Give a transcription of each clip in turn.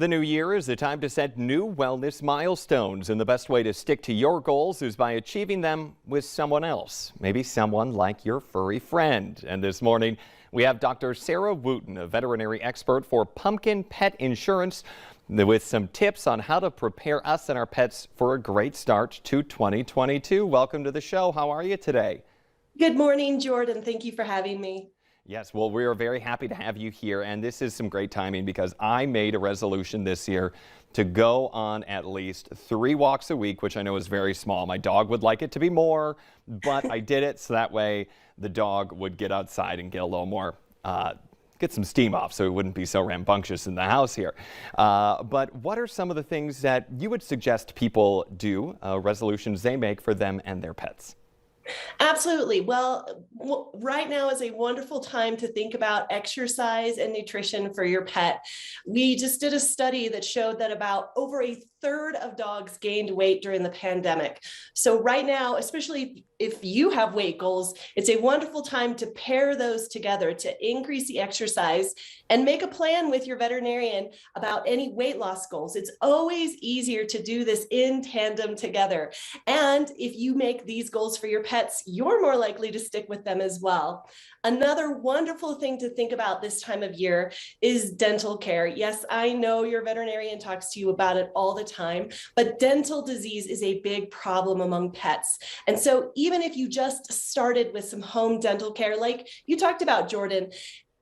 The new year is the time to set new wellness milestones, and the best way to stick to your goals is by achieving them with someone else, maybe someone like your furry friend. And this morning, we have Dr. Sarah Wooten, a veterinary expert for pumpkin pet insurance, with some tips on how to prepare us and our pets for a great start to 2022. Welcome to the show. How are you today? Good morning, Jordan. Thank you for having me. Yes, well, we are very happy to have you here, and this is some great timing because I made a resolution this year to go on at least 3 walks a week, which I know is very small. My dog would like it to be more, but I did it so that way the dog would get outside and get a little more, get some steam off so it wouldn't be so rambunctious in the house here. But what are some of the things that you would suggest people do, resolutions they make for them and their pets? Absolutely. Well, right now is a wonderful time to think about exercise and nutrition for your pet. We just did a study that showed that about over a third of dogs gained weight during the pandemic. So right now, especially if you have weight goals, it's a wonderful time to pair those together to increase the exercise and make a plan with your veterinarian about any weight loss goals. It's always easier to do this in tandem together. And if you make these goals for your pets, you're more likely to stick with them as well. Another wonderful thing to think about this time of year is dental care. Yes, I know your veterinarian talks to you about it all the time, but dental disease is a big problem among pets. And so even if you just started with some home dental care, like you talked about, Jordan,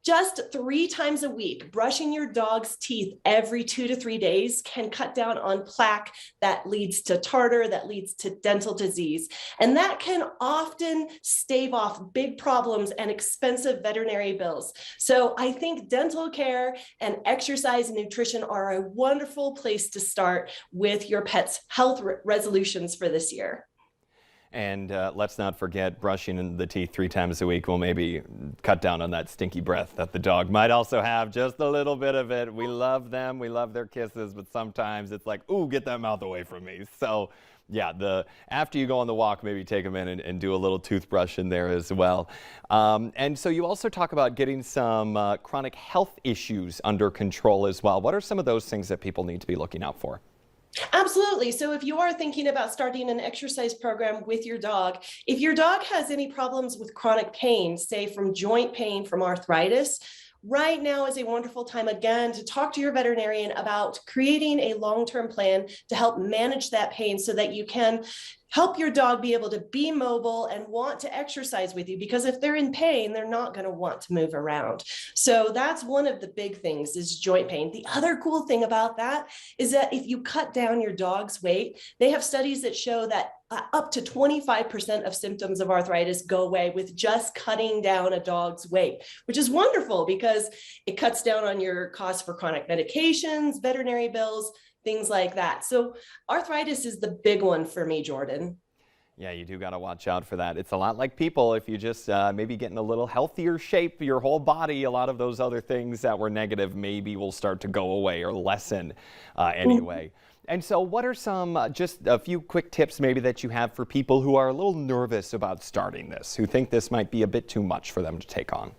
just 3 times a week, brushing your dog's teeth every 2 to 3 days can cut down on plaque that leads to tartar, that leads to dental disease. And that can often stave off big problems and expensive veterinary bills. So I think dental care and exercise and nutrition are a wonderful place to start with your pet's health resolutions for this year. And let's not forget brushing the teeth 3 times a week will maybe cut down on that stinky breath that the dog might also have, just a little bit of it. We love them, we love their kisses, but sometimes it's like, ooh, get that mouth away from me. So yeah, after you go on the walk, maybe take them in and do a little toothbrush in there as well. And so you also talk about getting some chronic health issues under control as well. What are some of those things that people need to be looking out for? Absolutely. So if you are thinking about starting an exercise program with your dog, if your dog has any problems with chronic pain, say from joint pain, from arthritis, right now is a wonderful time again to talk to your veterinarian about creating a long-term plan to help manage that pain so that you can help your dog be able to be mobile and want to exercise with you, because if they're in pain, they're not going to want to move around. So that's one of the big things is joint pain. The other cool thing about that is that if you cut down your dog's weight, they have studies that show that up to 25% of symptoms of arthritis go away with just cutting down a dog's weight, which is wonderful because it cuts down on your costs for chronic medications, veterinary bills, things like that. So arthritis is the big one for me, Jordan. Yeah, you do got to watch out for that. It's a lot like people. If you just maybe get in a little healthier shape, your whole body, a lot of those other things that were negative maybe will start to go away or lessen anyway. And so what are some, just a few quick tips maybe that you have for people who are a little nervous about starting this, who think this might be a bit too much for them to take on?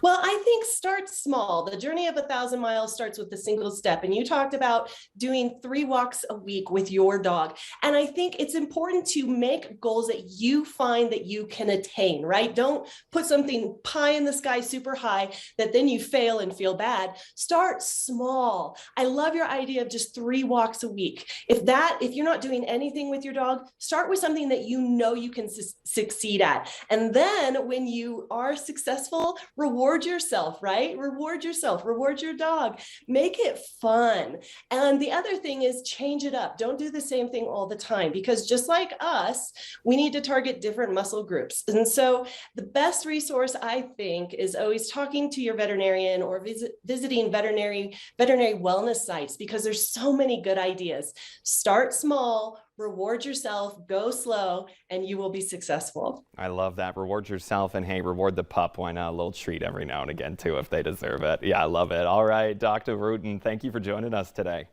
Well, I think start small. The journey of 1,000 miles starts with a single step. And you talked about doing 3 walks a week with your dog. And I think it's important to make goals that you find that you can attain, right? Don't put something pie in the sky super high that then you fail and feel bad. Start small. I love your idea of just 3 walks a week. If you're not doing anything with your dog, start with something that you know you can succeed at. And then when you are successful, reward yourself, right? Reward yourself, reward your dog, make it fun. And the other thing is change it up. Don't do the same thing all the time, because just like us, we need to target different muscle groups. And so the best resource, I think, is always talking to your veterinarian or visiting veterinary wellness sites, because there's so many good ideas. Start small, reward yourself, go slow, and you will be successful. I love that. Reward yourself, and hey, reward the pup. Why not? A little treat every now and again too if they deserve it. Yeah, I love it. All right, Dr. Wooten, thank you for joining us today.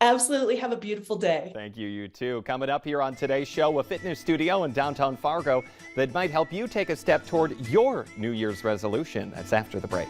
Absolutely. Have a beautiful day. Thank you, you too. Coming up here on today's show, a fitness studio in downtown Fargo that might help you take a step toward your New Year's resolution. That's after the break.